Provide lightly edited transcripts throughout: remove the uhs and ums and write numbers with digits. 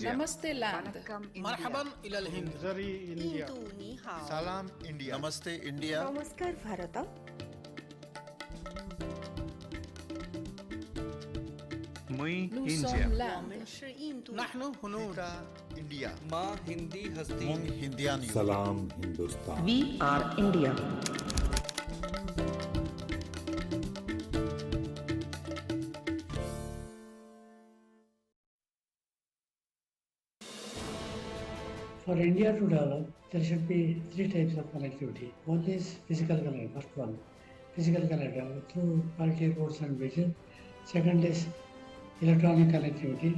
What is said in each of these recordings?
India. Namaste land. Vanakkam India. Marhaban ila al-Hind. Zari India. Salam India. Namaste India. নমস্কার Bharat. Muy Nous India. sommes land. Nahnu hunun. Kita India. Ma Hindi Hasti. Mung Hindian. Salam Hindustan. We are India. For India to develop, there should be three types of connectivity. One is physical connectivity, first one, physical connectivity through quality roads and bridges. Second is electronic connectivity.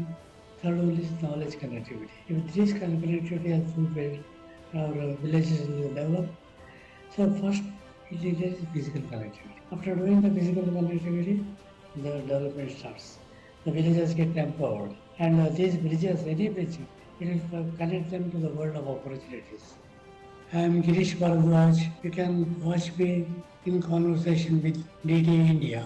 Third one is knowledge connectivity. If these connectivity are fulfilled, our villages will develop. So first, it is physical connectivity. After doing the physical connectivity, the development starts. The villages get empowered, and these bridges, any bridge, it will connect them to the world of opportunities. I am Girish Bharadwaj. You can watch me in conversation with DD India.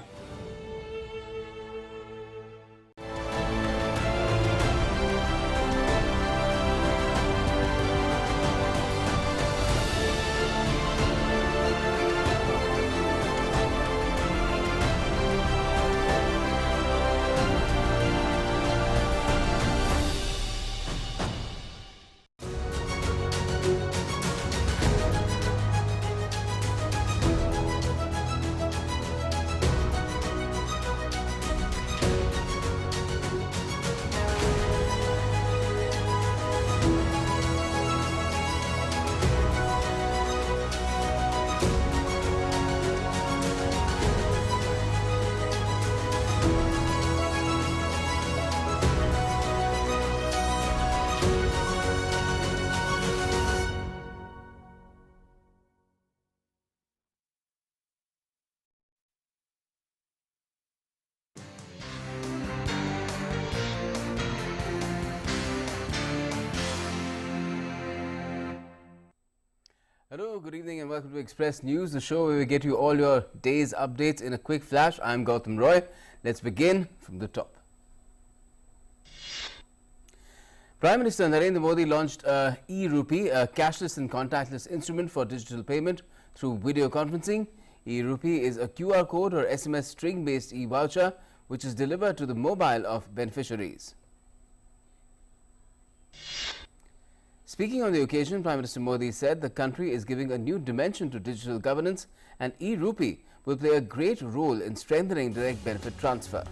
Hello, good evening and welcome to Express News, the show where we get you all your day's updates in a quick flash. I'm Gautam Roy. Let's begin from the top. Prime Minister Narendra Modi launched e-RUPI, a cashless and contactless instrument for digital payment through video conferencing. e-RUPI is a QR code or SMS string-based e-voucher which is delivered to the mobile of beneficiaries. Speaking on the occasion, Prime Minister Modi said the country is giving a new dimension to digital governance and e-RUPI will play a great role in strengthening direct benefit transfer.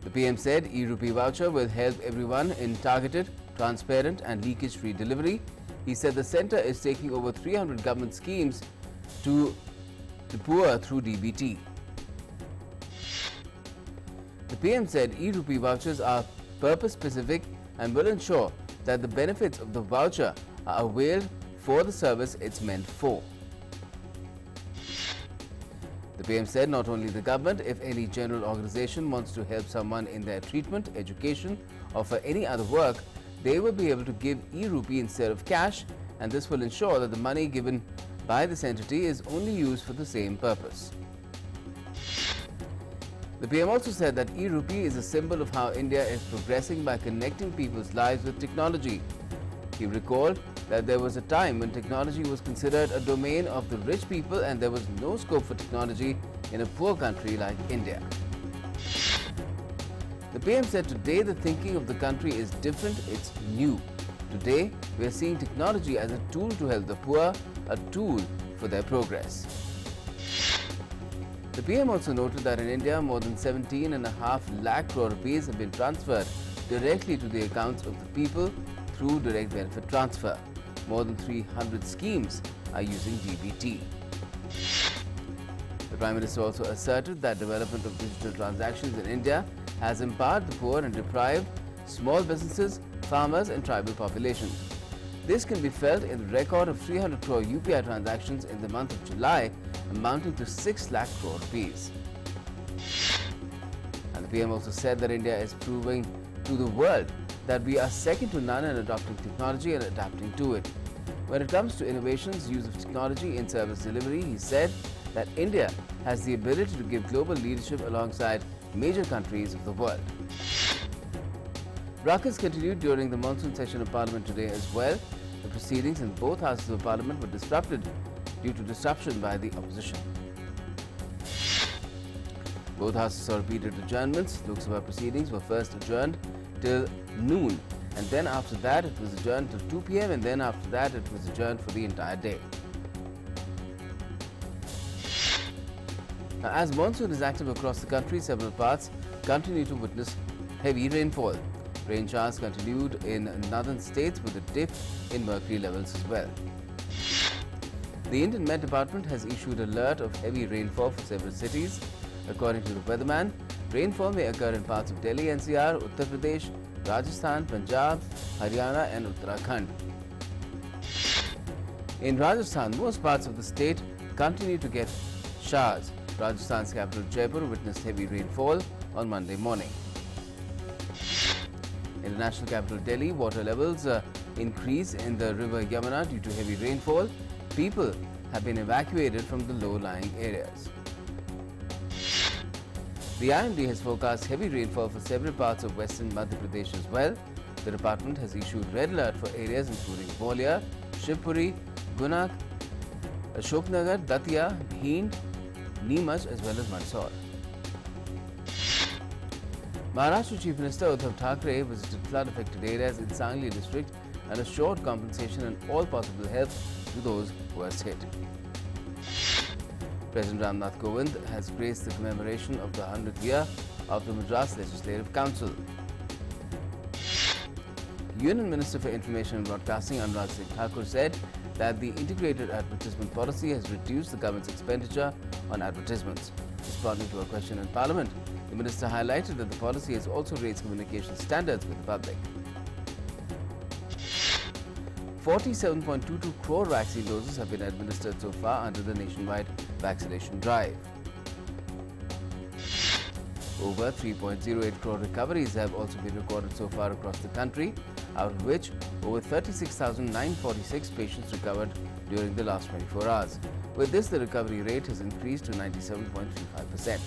The PM said e-RUPI voucher will help everyone in targeted, transparent and leakage-free delivery. He said the centre is taking over 300 government schemes to the poor through DBT. The PM said e-RUPI vouchers are purpose-specific and will ensure that the benefits of the voucher are availed for the service it's meant for. The PM said not only the government, if any general organisation wants to help someone in their treatment, education or for any other work, they will be able to give e-RUPI instead of cash, and this will ensure that the money given by this entity is only used for the same purpose. The PM also said that e-RUPI is a symbol of how India is progressing by connecting people's lives with technology. He recalled that there was a time when technology was considered a domain of the rich people and there was no scope for technology in a poor country like India. The PM said today the thinking of the country is different, it's new. Today we are seeing technology as a tool to help the poor, a tool for their progress. The PM also noted that in India, more than 17.5 lakh crore rupees have been transferred directly to the accounts of the people through direct benefit transfer. More than 300 schemes are using DBT. The Prime Minister also asserted that development of digital transactions in India has empowered the poor and deprived, small businesses, farmers and tribal populations. This can be felt in the record of 300 crore UPI transactions in the month of July, amounting to 6 lakh crore rupees. And the PM also said that India is proving to the world that we are second to none in adopting technology and adapting to it. When it comes to innovations, use of technology in service delivery, he said that India has the ability to give global leadership alongside major countries of the world. Ruckus continued during the monsoon session of Parliament today as well. The proceedings in both houses of Parliament were disrupted due to disruption by the opposition. Both houses saw repeated adjournments. Lok Sabha proceedings were first adjourned till noon, and then after that it was adjourned till 2 p.m. and then after that it was adjourned for the entire day. Now, as monsoon is active across the country, several parts continue to witness heavy rainfall. Rain showers continued in northern states with a dip in mercury levels as well. The Indian Met Department has issued an alert of heavy rainfall for several cities. According to the weatherman, rainfall may occur in parts of Delhi NCR, Uttar Pradesh, Rajasthan, Punjab, Haryana and Uttarakhand. In Rajasthan, most parts of the state continue to get showers. Rajasthan's capital Jaipur witnessed heavy rainfall on Monday morning. In the national capital Delhi, water levels increase in the river Yamuna due to heavy rainfall. People have been evacuated from the low-lying areas. The IMD has forecast heavy rainfall for several parts of western Madhya Pradesh as well. The department has issued red alert for areas including Gwalior, Shivpuri, Gunak, Ashoknagar, Datia, Bhind, Neemuch as well as Mandsaur. Maharashtra Chief Minister Uddhav Thackeray visited flood-affected areas in Sangli district and assured compensation and all possible help to those who are hit. President Ramnath Kovind has graced the commemoration of the 100th year of the Madras Legislative Council. Union Minister for Information and Broadcasting Anurag Singh Thakur said that the integrated advertisement policy has reduced the government's expenditure on advertisements. Responding to a question in Parliament, the minister highlighted that the policy has also raised communication standards with the public. 47.22 crore vaccine doses have been administered so far under the nationwide vaccination drive. Over 3.08 crore recoveries have also been recorded so far across the country, out of which over 36,946 patients recovered during the last 24 hours. With this, the recovery rate has increased to 97.35%.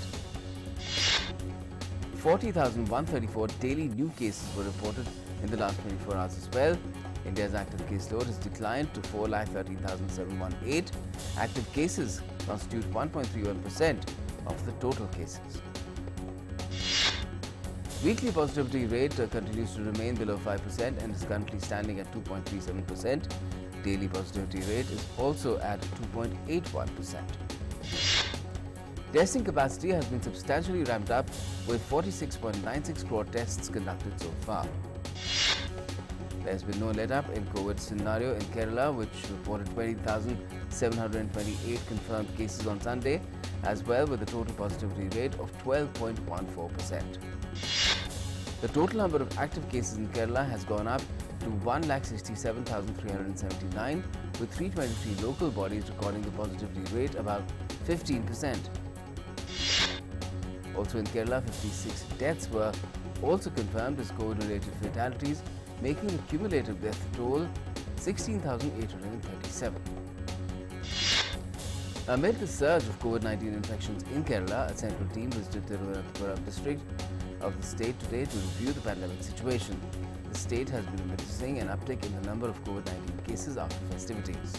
40,134 daily new cases were reported in the last 24 hours as well. India's active caseload has declined to 4,13,718. Active cases constitute 1.31% of the total cases. Weekly positivity rate continues to remain below 5% and is currently standing at 2.37%. Daily positivity rate is also at 2.81%. Testing capacity has been substantially ramped up with 46.96 crore tests conducted so far. There has been no let-up in COVID scenario in Kerala, which reported 20,728 confirmed cases on Sunday, as well with a total positivity rate of 12.14%. The total number of active cases in Kerala has gone up to 1,67,379, with 323 local bodies recording the positivity rate about 15%. Also in Kerala, 56 deaths were also confirmed as COVID-related fatalities, making the cumulative death toll 16,837. Amid the surge of COVID-19 infections in Kerala, a central team visited Thiruvananthapuram district of the state today to review the pandemic situation. The state has been witnessing an uptick in the number of COVID-19 cases after festivities.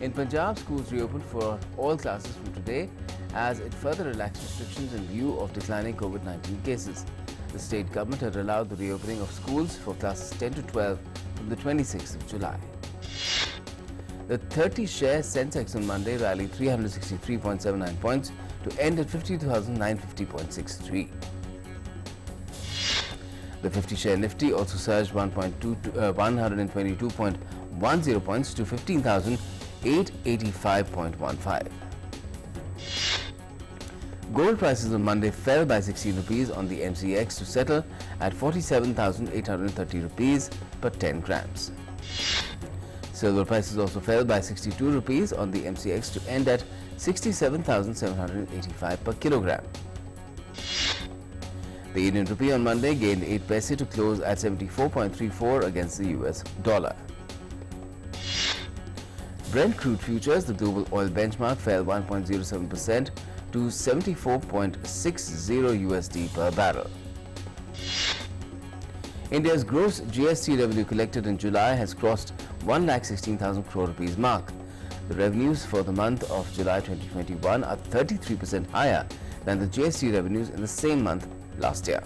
In Punjab, schools reopened for all classes from today as it further relaxed restrictions in view of declining COVID-19 cases. The state government had allowed the reopening of schools for classes 10 to 12 from the 26th of July. The 30-share Sensex on Monday rallied 363.79 points to end at 50,950.63. The 50-share Nifty also surged 122.10 points to 15,885.15. Gold prices on Monday fell by 16 rupees on the MCX to settle at 47,830 rupees per 10 grams. Silver prices also fell by 62 rupees on the MCX to end at 67,785 per kilogram. The Indian rupee on Monday gained 8 paise to close at 74.34 against the US dollar. Brent crude futures, the global oil benchmark, fell 1.07% to 74.60 USD per barrel. India's gross GST revenue collected in July has crossed 1,16,000 crore rupees mark. The revenues for the month of July 2021 are 33% higher than the GST revenues in the same month last year.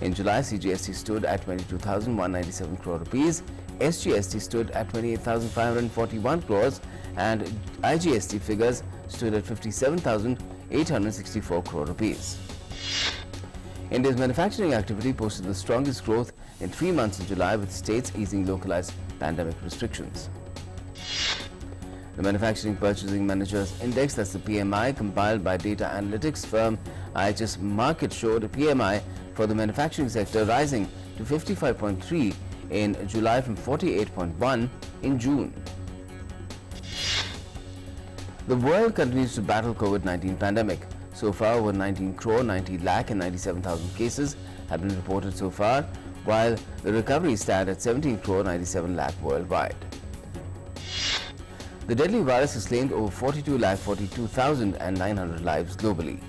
In July, CGST stood at 22,197 crore rupees, SGST stood at 28,541 crores, and IGST figures stood at 57,864 crore rupees. India's manufacturing activity posted the strongest growth in 3 months in July, with states easing localized pandemic restrictions. The Manufacturing Purchasing Managers Index, that's the PMI, compiled by data analytics firm IHS Markit, showed a PMI for the manufacturing sector rising to 55.3 in July from 48.1 in June. The world continues to battle COVID-19 pandemic. So far, over 19 crore 90 lakh and 97,000 cases have been reported so far, while the recovery stands at 17 crore 97 lakh worldwide. The deadly virus has claimed over 42 lakh 42,900 lives globally.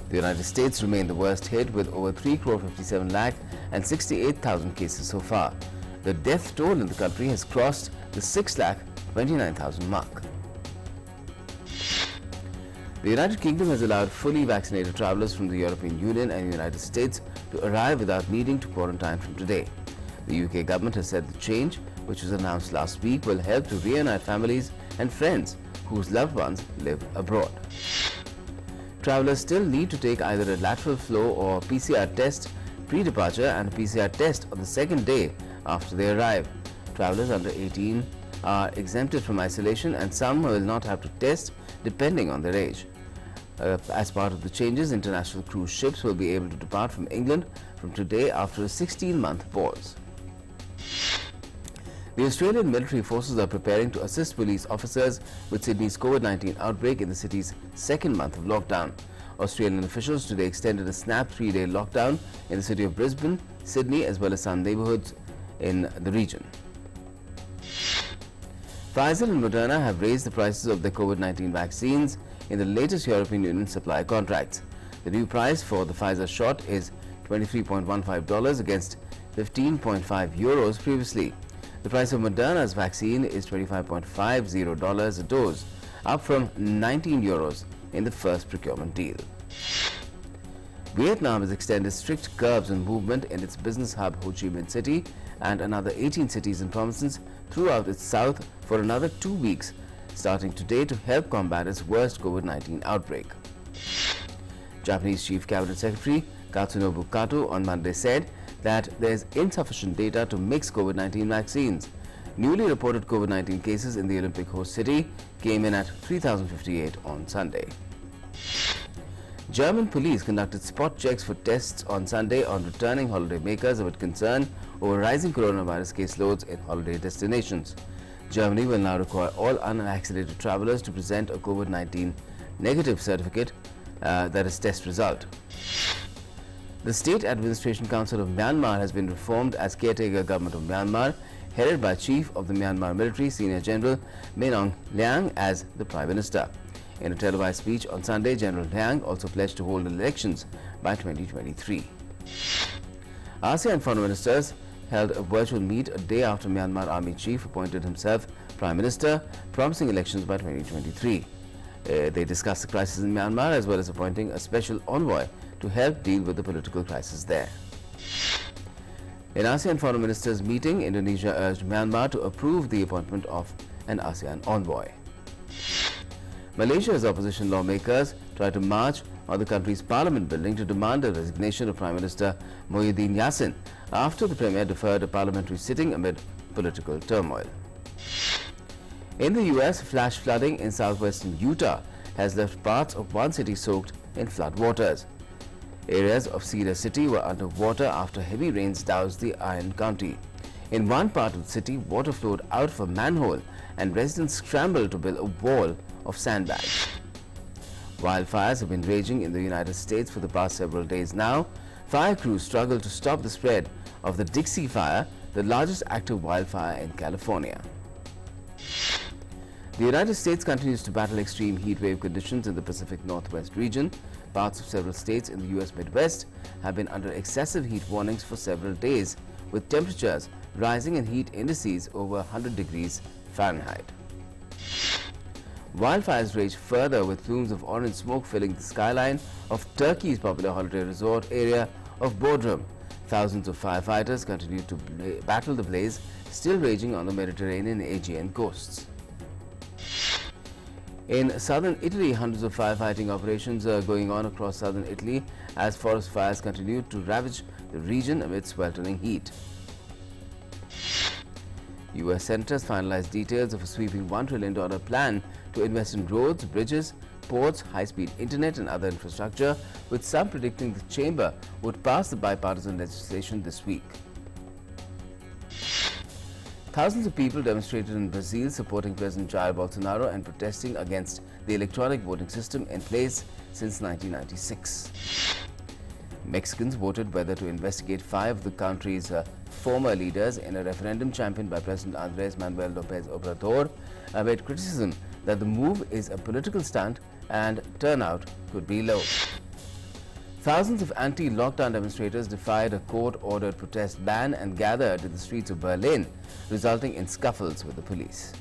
The United States remained the worst hit, with over 3 crore 57 lakh and 68,000 cases so far. The death toll in the country has crossed the 6 lakh 29,000 mark. The United Kingdom has allowed fully vaccinated travellers from the European Union and the United States to arrive without needing to quarantine from today. The UK government has said the change, which was announced last week, will help to reunite families and friends whose loved ones live abroad. Travellers still need to take either a lateral flow or PCR test pre-departure and a PCR test on the second day after they arrive. Travellers under 18 are exempted from isolation, and some will not have to test depending on their age. As part of the changes, international cruise ships will be able to depart from England from today after a 16-month pause. The Australian military forces are preparing to assist police officers with Sydney's COVID-19 outbreak in the city's second month of lockdown. Australian officials today extended a snap 3-day lockdown in the city of Brisbane, Sydney, as well as some neighbourhoods in the region. Pfizer and Moderna have raised the prices of their COVID-19 vaccines in the latest European Union supply contracts. The new price for the Pfizer shot is $23.15 against €15.50 previously. The price of Moderna's vaccine is $25.50 a dose, up from €19 in the first procurement deal. Vietnam has extended strict curbs on movement in its business hub Ho Chi Minh City and another 18 cities and provinces throughout its south for another 2 weeks, starting today, to help combat its worst COVID-19 outbreak. Japanese Chief Cabinet Secretary Katsunobu Kato on Monday said that there is insufficient data to mix COVID-19 vaccines. Newly reported COVID-19 cases in the Olympic host city came in at 3,058 on Sunday. German police conducted spot checks for tests on Sunday on returning holiday makers amid concern over rising coronavirus caseloads in holiday destinations. Germany will now require all unvaccinated travellers to present a COVID-19 negative certificate, that is test result. The State Administration Council of Myanmar has been reformed as caretaker government of Myanmar, headed by Chief of the Myanmar Military Senior General Min Aung Hlaing as the Prime Minister. In a televised speech on Sunday, General Hlaing also pledged to hold elections by 2023. ASEAN foreign ministers held a virtual meet a day after Myanmar Army Chief appointed himself Prime Minister, promising elections by 2023. They discussed the crisis in Myanmar as well as appointing a special envoy to help deal with the political crisis there. In ASEAN Foreign Ministers' meeting, Indonesia urged Myanmar to approve the appointment of an ASEAN envoy. Malaysia's opposition lawmakers tried to march on the country's parliament building to demand the resignation of Prime Minister Muhyiddin Yassin after the Premier deferred a parliamentary sitting amid political turmoil. In the US, flash flooding in southwestern Utah has left parts of one city soaked in flood waters. Areas of Cedar City were underwater after heavy rains doused the Iron County. In one part of the city, water flowed out of a manhole and residents scrambled to build a wall of sandbags. Wildfires have been raging in the United States for the past several days now. Fire crews struggle to stop the spread of the Dixie Fire, the largest active wildfire in California. The United States continues to battle extreme heat wave conditions in the Pacific Northwest region. Parts of several states in the US Midwest have been under excessive heat warnings for several days, with temperatures rising and heat indices over 100 degrees Fahrenheit. Wildfires rage further, with plumes of orange smoke filling the skyline of Turkey's popular holiday resort area of Bodrum. Thousands of firefighters continue to battle the blaze, still raging on the Mediterranean and Aegean coasts. In southern Italy, hundreds of firefighting operations are going on across southern Italy as forest fires continue to ravage the region amid sweltering heat. U.S. senators finalized details of a sweeping $1 trillion plan to invest in roads, bridges, ports, high-speed internet and other infrastructure, with some predicting the chamber would pass the bipartisan legislation this week. Thousands of people demonstrated in Brazil supporting President Jair Bolsonaro and protesting against the electronic voting system in place since 1996. Mexicans voted whether to investigate 5 of the country's former leaders in a referendum championed by President Andrés Manuel López Obrador, amid criticism that the move is a political stunt and turnout could be low. Thousands of anti-lockdown demonstrators defied a court-ordered protest ban and gathered in the streets of Berlin, resulting in scuffles with the police.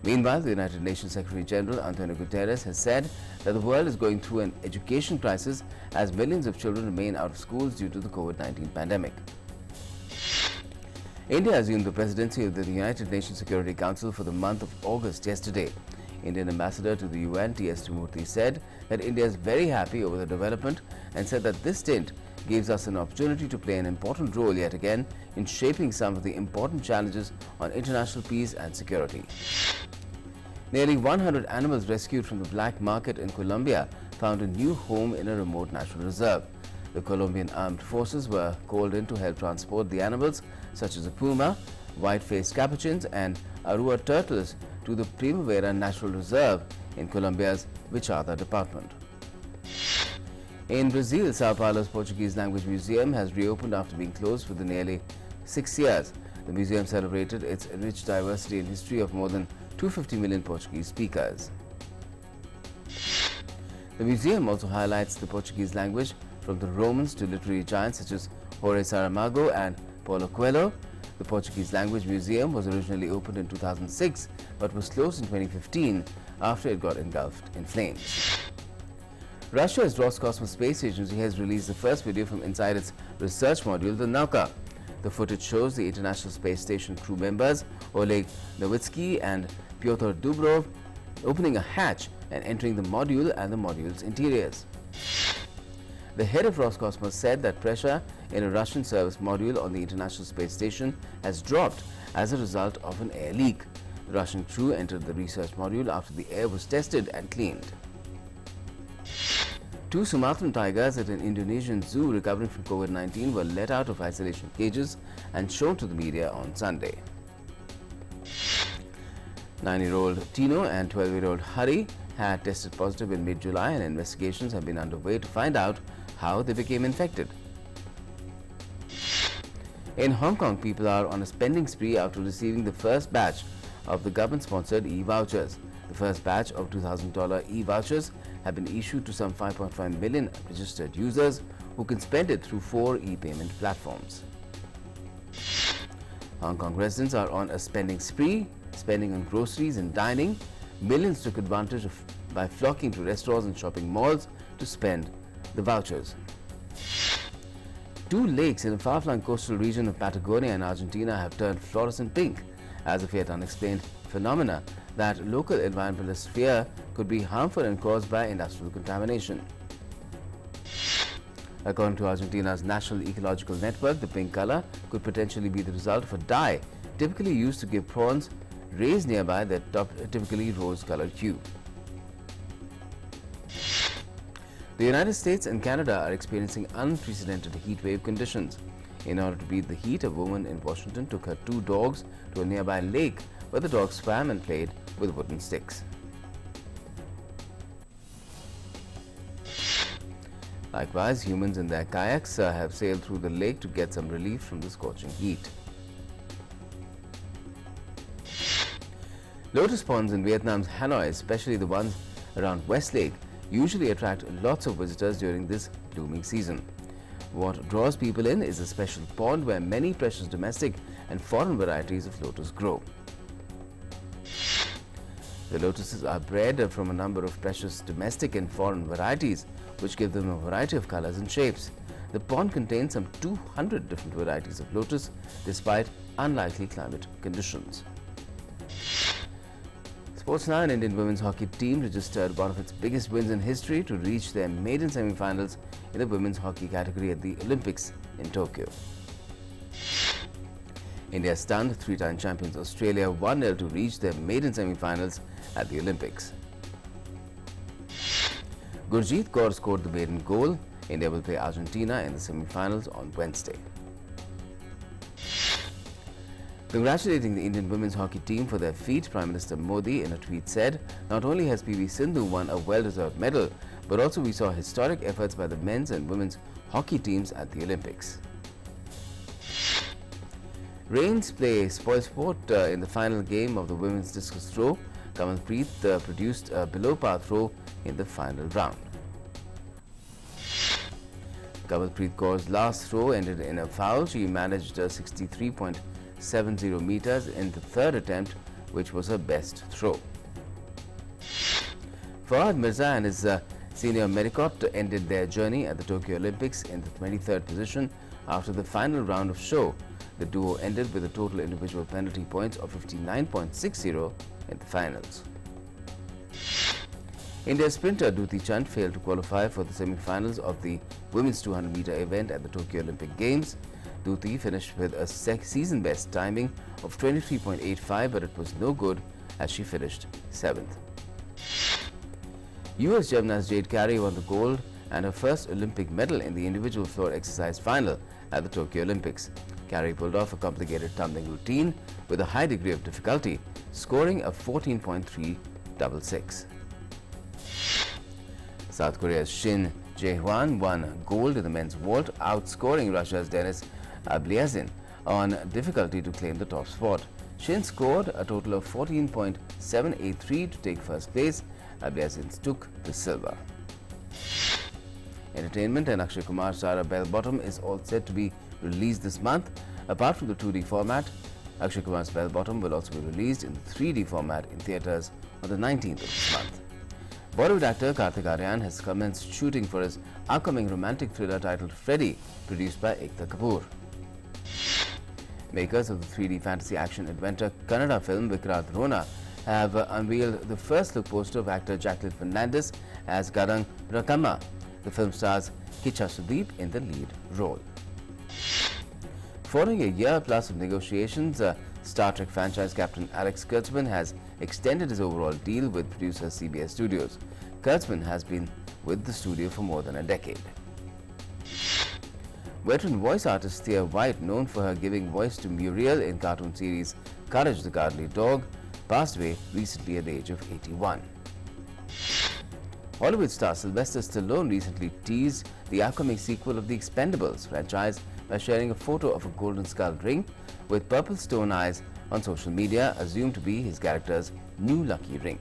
Meanwhile, the United Nations Secretary-General Antonio Guterres has said that the world is going through an education crisis as millions of children remain out of schools due to the COVID-19 pandemic. India assumed the presidency of the United Nations Security Council for the month of August yesterday. Indian ambassador to the UN, T.S. Trimurti, said that India is very happy over the development and said that this stint gives us an opportunity to play an important role yet again in shaping some of the important challenges on international peace and security. Nearly 100 animals rescued from the black market in Colombia found a new home in a remote natural reserve. The Colombian armed forces were called in to help transport the animals, such as a puma, white-faced capuchins and Arua turtles, to the Primavera Natural Reserve in Colombia's Vichada department. In Brazil, Sao Paulo's Portuguese Language Museum has reopened after being closed for nearly 6 years. The museum celebrated its rich diversity and history of more than 250 million Portuguese speakers. The museum also highlights the Portuguese language from the Romans to literary giants such as Jorge Saramago and Paulo Coelho. The Portuguese Language Museum was originally opened in 2006 but was closed in 2015 after it got engulfed in flames. Russia's Roscosmos space agency has released the first video from inside its research module, the Nauka. The footage shows the International Space Station crew members Oleg Novitsky and Pyotr Dubrov opening a hatch and entering the module and the module's interiors. The head of Roscosmos said that pressure in a Russian service module on the International Space Station has dropped as a result of an air leak. The Russian crew entered the research module after the air was tested and cleaned. 2 Sumatran tigers at an Indonesian zoo recovering from COVID-19 were let out of isolation cages and shown to the media on Sunday. 9-year-old Tino and 12-year-old Hari had tested positive in mid-July, and investigations have been underway to find out how they became infected. In Hong Kong, people are on a spending spree after receiving the first batch of the government-sponsored e-vouchers. The first batch of $2,000 e-vouchers have been issued to some 5.5 million registered users who can spend it through 4 e-payment platforms. Hong Kong residents are on a spending spree, spending on groceries and dining. Millions took advantage of by flocking to restaurants and shopping malls to spend the vouchers. 2 lakes in a far-flung coastal region of Patagonia in Argentina have turned fluorescent pink, as of yet unexplained phenomena that local environmentalists fear could be harmful and caused by industrial contamination. According to Argentina's National Ecological Network, the pink color could potentially be the result of a dye typically used to give prawns raised nearby that typically rose-colored hue. The United States and Canada are experiencing unprecedented heat wave conditions. In order to beat the heat, a woman in Washington took her 2 dogs to a nearby lake where the dogs swam and played with wooden sticks. Likewise, humans in their kayaks have sailed through the lake to get some relief from the scorching heat. Lotus ponds in Vietnam's Hanoi, especially the ones around West Lake, usually attract lots of visitors during this blooming season. What draws people in is a special pond where many precious domestic and foreign varieties of lotus grow. The lotuses are bred from a number of precious domestic and foreign varieties, which give them a variety of colors and shapes. The pond contains some 200 different varieties of lotus, despite unlikely climate conditions. Sports now, an Indian women's hockey team registered one of its biggest wins in history to reach their maiden semi-finals in the women's hockey category at the Olympics in Tokyo. India stunned three-time champions Australia 1-0 to reach their maiden semi-finals at the Olympics. Gurjeet Kaur scored the maiden goal. India will play Argentina in the semi-finals on Wednesday. Congratulating the Indian women's hockey team for their feat, Prime Minister Modi in a tweet said, "Not only has PV Sindhu won a well-deserved medal, but also we saw historic efforts by the men's and women's hockey teams at the Olympics." Rains play spoil sport in the final game of the women's discus throw. Kamalpreet produced a below-par throw in the final round. Kamalpreet Kaur's last throw ended in a foul. She managed 63.70 meters in the third attempt, which was her best throw. Fawad Mirza and his senior Medicott ended their journey at the Tokyo Olympics in the 23rd position after the final round of show. The duo ended with a total individual penalty points of 59.60 in the finals. India's sprinter Duti Chand failed to qualify for the semi-finals of the women's 200-meter event at the Tokyo Olympic Games. Duti finished with a season-best timing of 23.85, but it was no good as she finished 7th. US gymnast Jade Carey won the gold and her first Olympic medal in the individual floor exercise final at the Tokyo Olympics. Carey pulled off a complicated tumbling routine with a high degree of difficulty, scoring a 14.366. South Korea's Shin Jae-hwan won gold in the men's vault, outscoring Russia's Denis Ablyazin on difficulty to claim the top spot. Shin scored a total of 14.783 to take first place. Ablyazin took the silver. Entertainment and Akshay Kumar's Sara Bell Bottom is all set to be released this month. Apart from the 2D format, Akshay Kumar's Bell Bottom will also be released in the 3D format in theatres on the 19th of this month. Bollywood actor Kartik Aaryan has commenced shooting for his upcoming romantic thriller titled Freddy, produced by Ekta Kapoor. Makers of the 3D fantasy action adventure Kannada film Vikrant Rona have unveiled the first look poster of actor Jacqueline Fernandez as Garang Rakama. The film stars Kicha Sudeep in the lead role. Following a year plus of negotiations, Star Trek franchise captain Alex Kurtzman has extended his overall deal with producer CBS Studios. Kurtzman has been with the studio for more than a decade. Veteran voice artist Thea White, known for her giving voice to Muriel in cartoon series Courage the Cowardly Dog, passed away recently at the age of 81. Hollywood star Sylvester Stallone recently teased the upcoming sequel of the Expendables franchise by sharing a photo of a golden skull ring with purple stone eyes on social media, assumed to be his character's new lucky ring.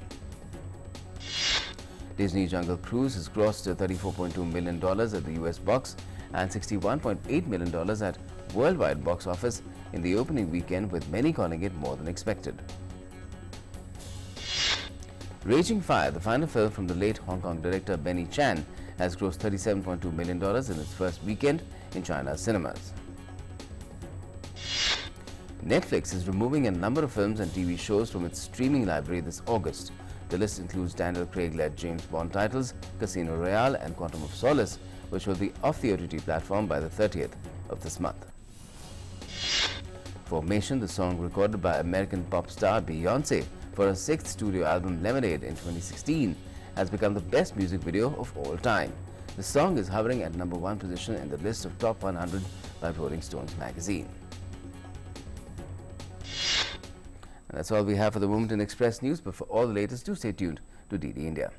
Disney Jungle Cruise has grossed $34.2 million at the US box and $61.8 million at worldwide box office in the opening weekend, with many calling it more than expected. Raging Fire, the final film from the late Hong Kong director Benny Chan, has grossed $37.2 million in its first weekend in China's cinemas. Netflix is removing a number of films and TV shows from its streaming library this August. The list includes Daniel Craig-led James Bond titles, Casino Royale and Quantum of Solace, which will be off the OTT platform by the 30th of this month. Formation, the song recorded by American pop star Beyoncé for her sixth studio album Lemonade in 2016, has become the best music video of all time. The song is hovering at number 1 position in the list of top 100 by Rolling Stones magazine. And that's all we have for the moment in Express News, but for all the latest, do stay tuned to DD India.